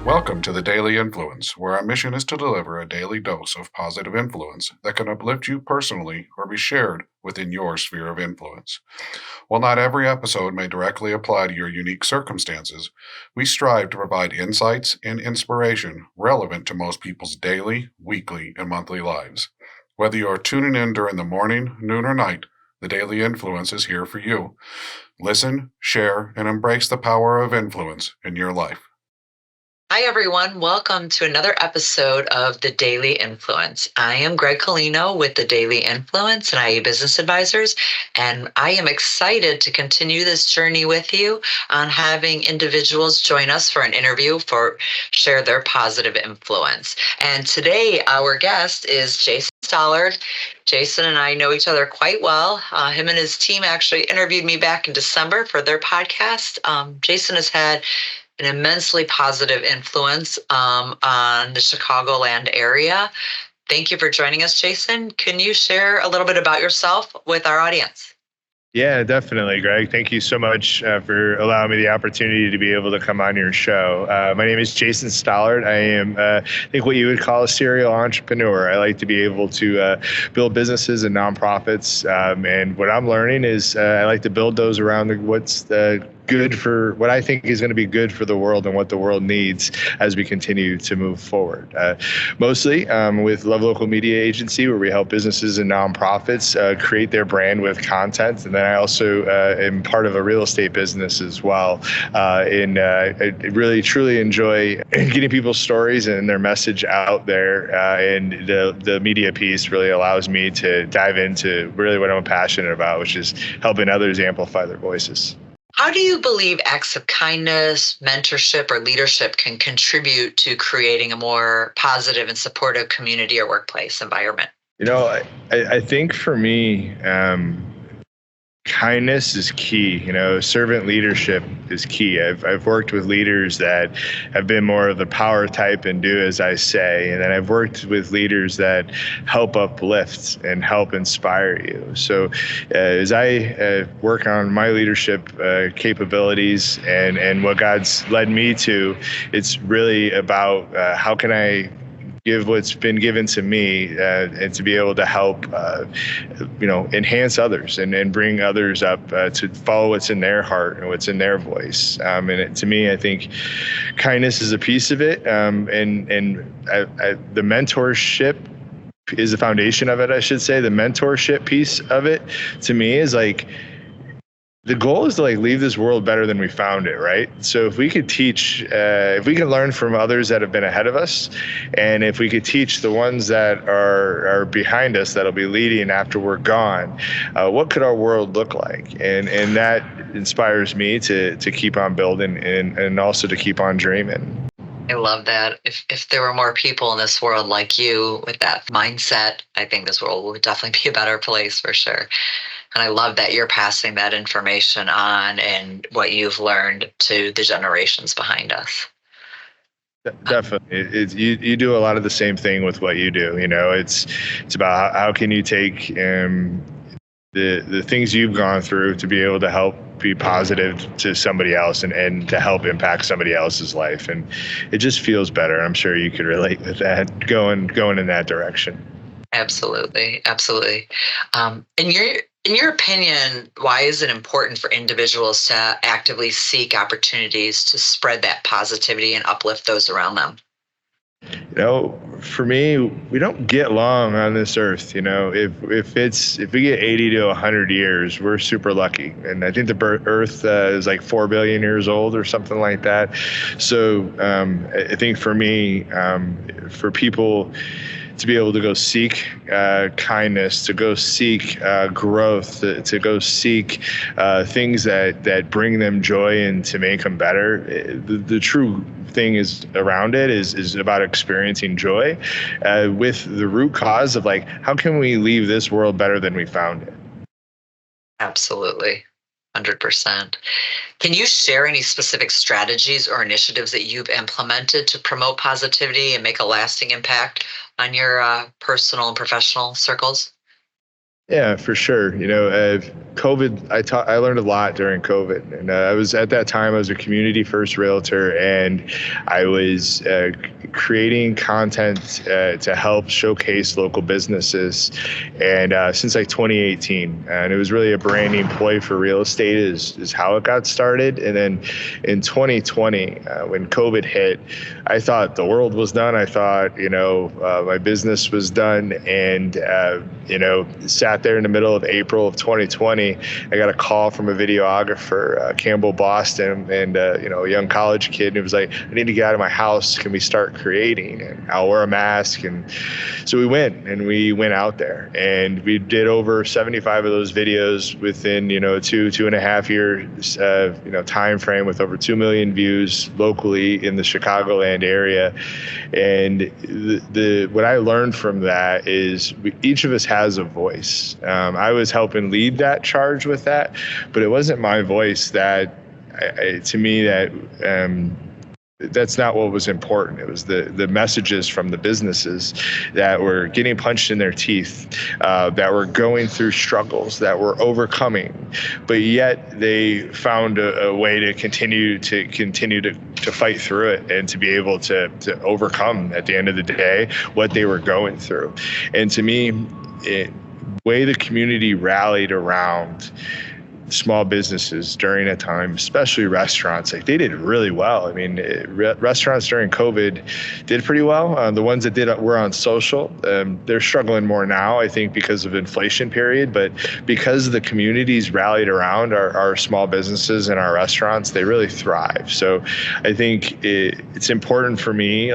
Welcome to the Daily Influence, where our mission is to deliver a daily dose of positive influence that can uplift you personally or be shared within your sphere of influence. While not every episode may directly apply to your unique circumstances, we strive to provide insights and inspiration relevant to most people's daily, weekly, and monthly lives. Whether you are tuning in during the morning, noon, or night, the Daily Influence is here for you. Listen, share, and embrace the power of influence in your life. Hi, everyone. Welcome to another episode of The Daily Influence. I am Greg Colino with The Daily Influence and IE Business Advisors, and I am excited to continue this journey with you on having individuals join us for an interview for share their positive influence. And today, our guest is Jason Stollard. Jason and I know each other quite well. Him and his team actually interviewed me back in December for their podcast. Jason has had an immensely positive influence on the Chicagoland area. Thank you for joining us, Jason. Can you share a little bit about yourself with our audience? Yeah, definitely, Greg. Thank you so much for allowing me the opportunity to be able to come on your show. My name is Jason Stollard. I am, I think, what you would call a serial entrepreneur. I like to be able to build businesses and nonprofits. And what I'm learning is I like to build those around what's good for what I think is going to be good for the world and what the world needs as we continue to move forward. Mostly with Love Local Media Agency, where we help businesses and nonprofits create their brand with content. And then I also am part of a real estate business as well. And I really, truly enjoy getting people's stories and their message out there. And the media piece really allows me to dive into really what I'm passionate about, which is helping others amplify their voices. How do you believe acts of kindness, mentorship, or leadership can contribute to creating a more positive and supportive community or workplace environment? You know, I think for me, kindness is key. You know, servant leadership is key. I've worked with leaders that have been more of the power type and do as I say, and then I've worked with leaders that help uplift and help inspire you. So as I work on my leadership capabilities and what God's led me to, it's really about how can I give what's been given to me and to be able to help, enhance others and bring others up to follow what's in their heart and what's in their voice. To me, I think kindness is a piece of it. The mentorship is the foundation of it, I should say. The mentorship piece of it, to me, is like, the goal is to leave this world better than we found it, right? So if we could teach, if we can learn from others that have been ahead of us, and if we could teach the ones that are behind us, that'll be leading after we're gone, what could our world look like? And that inspires me to keep on building and also to keep on dreaming. I love that. If there were more people in this world like you with that mindset, I think this world would definitely be a better place for sure. And I love that you're passing that information on and what you've learned to the generations behind us. Definitely. You do a lot of the same thing with what you do. You know, it's about how can you take the things you've gone through to be able to help be positive to somebody else and to help impact somebody else's life. And it just feels better. I'm sure you could relate with that, going in that direction. Absolutely. Absolutely. In your opinion, why is it important for individuals to actively seek opportunities to spread that positivity and uplift those around them? You know, for me, we don't get long on this earth. You know, if we get 80 to 100 years, we're super lucky. And I think the earth is like 4 billion years old or something like that. So I think for me, for people to be able to go seek kindness, to go seek growth, to go seek things that bring them joy and to make them better. The true thing is around it is about experiencing joy with the root cause of how can we leave this world better than we found it? Absolutely. 100%. Can you share any specific strategies or initiatives that you've implemented to promote positivity and make a lasting impact on your personal and professional circles? Yeah, for sure. COVID, I learned a lot during COVID. And I was at that time, I was a community first realtor, and I was creating content to help showcase local businesses. And since like 2018, and it was really a branding ploy for real estate is how it got started. And then in 2020, when COVID hit, I thought the world was done. I thought, my business was done. And, sat there in the middle of April of 2020. I got a call from a videographer, Campbell Boston, and, a young college kid. And it was like, I need to get out of my house. Can we start creating? And I'll wear a mask. And so we went out there, and we did over 75 of those videos within, 2.5 years, time frame, with over 2 million views locally in the Chicagoland area. And what I learned from that is each of us has a voice. I was helping lead that charge with that, but it wasn't my voice to me, that's not what was important. It was the messages from the businesses that were getting punched in their teeth, that were going through struggles, that were overcoming, but yet they found a way to continue to fight through it and to be able to overcome at the end of the day what they were going through. And to me, the way the community rallied around small businesses during a time, especially restaurants, like they did really well. I mean, restaurants during COVID did pretty well. The ones that were on social. They're struggling more now, I think, because of inflation period. But because the communities rallied around our small businesses and our restaurants, they really thrive. So I think it's important for me,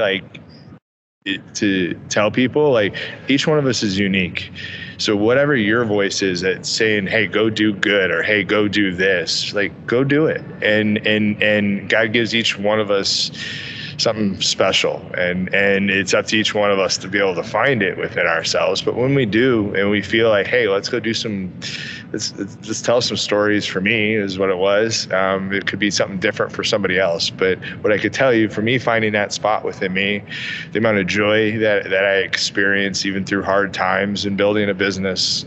to tell people, each one of us is unique. So whatever your voice is that's saying, hey, go do good, or hey, go do this, go do it. And God gives each one of us something special, and it's up to each one of us to be able to find it within ourselves. But when we do, and we feel like, hey, let's let's tell some stories. For me is what it was. It could be something different for somebody else, but what I could tell you, for me, finding that spot within me, the amount of joy that I experience even through hard times and building a business,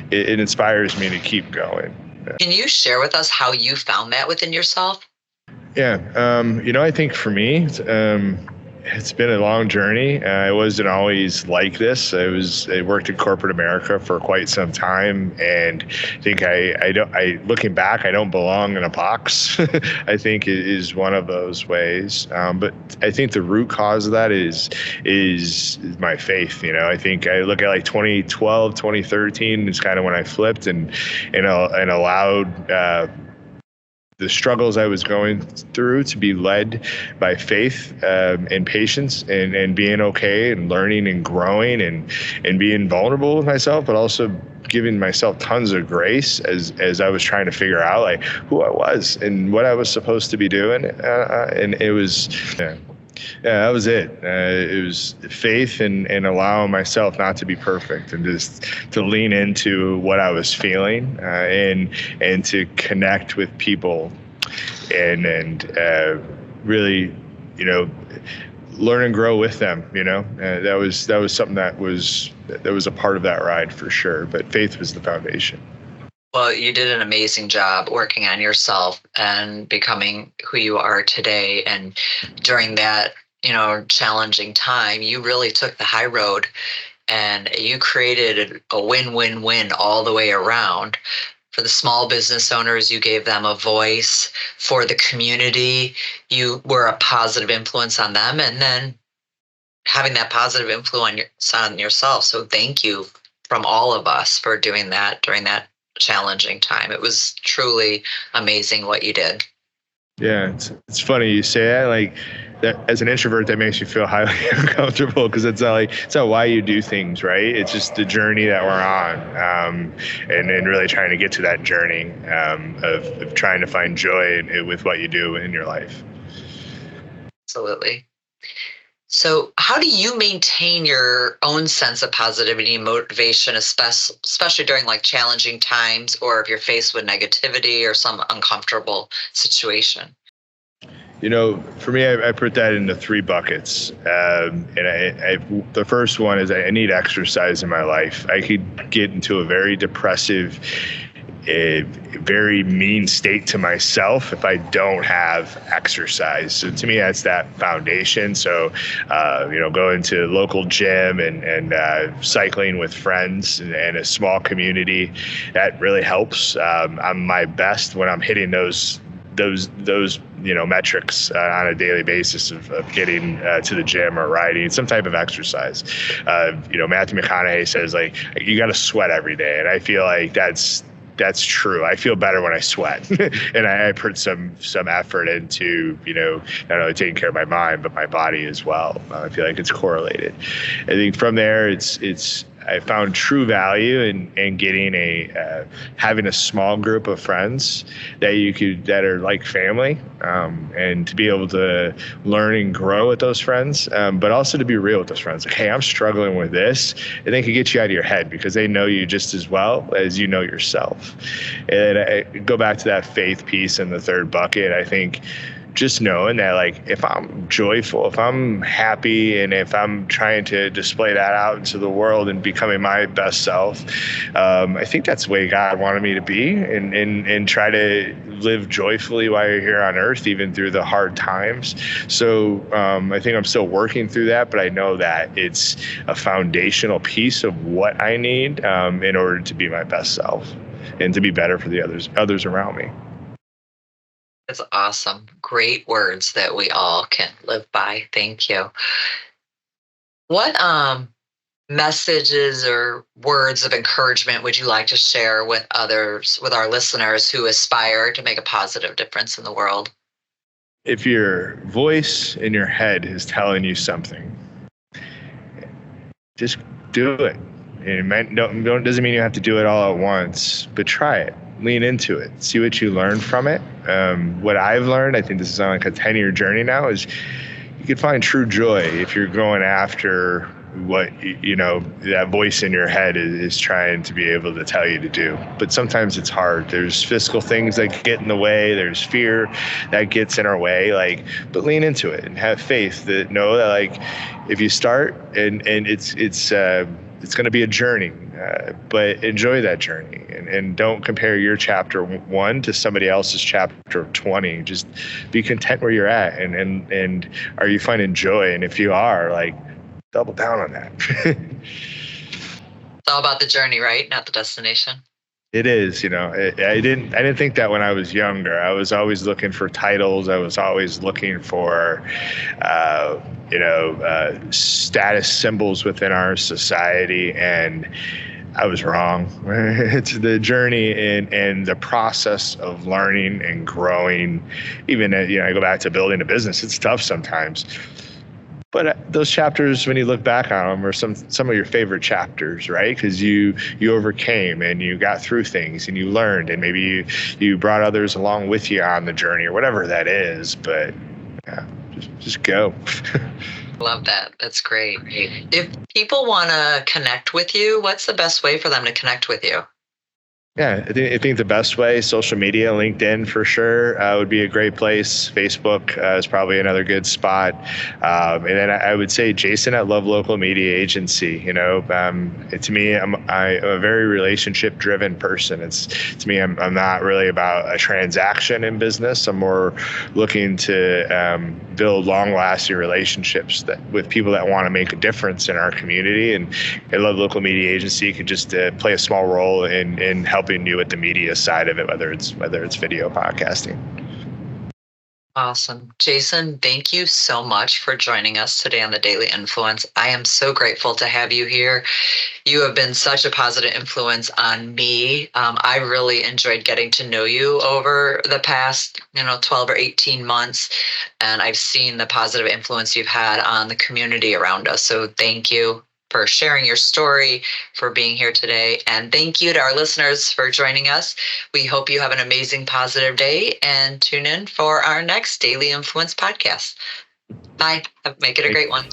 it inspires me to keep going. Can you share with us how you found that within yourself? Yeah. I think for me, it's been a long journey. I wasn't always like this. I worked in corporate America for quite some time, and I think looking back, I don't belong in a box. I think it is one of those ways. But I think the root cause of that is my faith. I think I look at 2012, 2013 is kind of when I flipped and allowed the struggles I was going through to be led by faith, and patience, and being okay and learning and growing and being vulnerable with myself, but also giving myself tons of grace as I was trying to figure out who I was and what I was supposed to be doing. And it was, that was it. It was faith and allowing myself not to be perfect, and just to lean into what I was feeling, and to connect with people, and really, learn and grow with them. That was something that was a part of that ride for sure. But faith was the foundation. Well, you did an amazing job working on yourself and becoming who you are today. And during that, challenging time, you really took the high road, and you created a win-win-win all the way around. For the small business owners, you gave them a voice. For the community, you were a positive influence on them, and then having that positive influence on yourself. So thank you from all of us for doing that during that challenging time. It was truly amazing what you did. Yeah, it's funny you say that. That, as an introvert, that makes you feel highly uncomfortable, because it's not why you do things, right? It's just the journey that we're on, and really trying to get to that journey, of trying to find joy with what you do in your life. Absolutely. So how do you maintain your own sense of positivity and motivation, especially during challenging times, or if you're faced with negativity or some uncomfortable situation? For me, I put that into three buckets. The first one is I need exercise in my life. I could get into a very depressive, a very mean state to myself if I don't have exercise. So to me, that's that foundation. So, going to local gym and cycling with friends and a small community, that really helps. I'm my best when I'm hitting those metrics on a daily basis of getting to the gym or riding some type of exercise. Matthew McConaughey says, like, you got to sweat every day, and I feel like that's true. I feel better when I sweat, and I put some effort into not only taking care of my mind but my body as well. I feel like it's correlated. I think from there, I found true value in getting having a small group of friends that are like family, and to be able to learn and grow with those friends, but also to be real with those friends. Like, hey, I'm struggling with this, and they can get you out of your head because they know you just as well as you know yourself. And I go back to that faith piece in the third bucket. I think just knowing that, like, if I'm joyful, if I'm happy, and if I'm trying to display that out into the world and becoming my best self, I think that's the way God wanted me to be, and try to live joyfully while you're here on earth, even through the hard times. So I think I'm still working through that, but I know that it's a foundational piece of what I need in order to be my best self and to be better for the others around me. That's awesome. Great words that we all can live by. Thank you. What messages or words of encouragement would you like to share with others, with our listeners who aspire to make a positive difference in the world? If your voice in your head is telling you something, just do it. Doesn't mean you have to do it all at once, but try it. Lean into it. See what you learn from it. What I've learned, I think this is on like a 10-year journey now, is you can find true joy if you're going after what that voice in your head is trying to be able to tell you to do. But sometimes it's hard. There's physical things that get in the way. There's fear that gets in our way. But lean into it and have faith that know that, like, if you start and it's going to be a journey, but enjoy that journey, and don't compare your chapter 1 to somebody else's chapter 20. Just be content where you're at, and are you finding joy? And if you are, like, double down on that. It's all about the journey, right? Not the destination. It is. I didn't think that when I was younger. I was always looking for titles. I was always looking for status symbols within our society, and I was wrong. It's the journey and the process of learning and growing. Even I go back to building a business. It's tough sometimes. But those chapters, when you look back on them, are some of your favorite chapters, right? Because you overcame and you got through things and you learned, and maybe you brought others along with you on the journey or whatever that is. But yeah, just go. Love that. That's great. If people want to connect with you, what's the best way for them to connect with you? Yeah, I think the best way, social media, LinkedIn for sure, would be a great place. Facebook is probably another good spot. And then I would say Jason at Love Local Media Agency. To me, I'm a very relationship-driven person. To me, I'm not really about a transaction in business. I'm more looking to build long-lasting relationships with people that want to make a difference in our community. And Love Local Media Agency could just play a small role in helping you with the media side of it, whether it's video podcasting. Awesome. Jason, thank you so much for joining us today on The Daily Influence. I am so grateful to have you here. You have been such a positive influence on me. I really enjoyed getting to know you over the past 12 or 18 months, and I've seen the positive influence you've had on the community around us. So thank you for sharing your story, for being here today. And thank you to our listeners for joining us. We hope you have an amazing, positive day, and tune in for our next Daily Influence podcast. Bye. Make it a great one.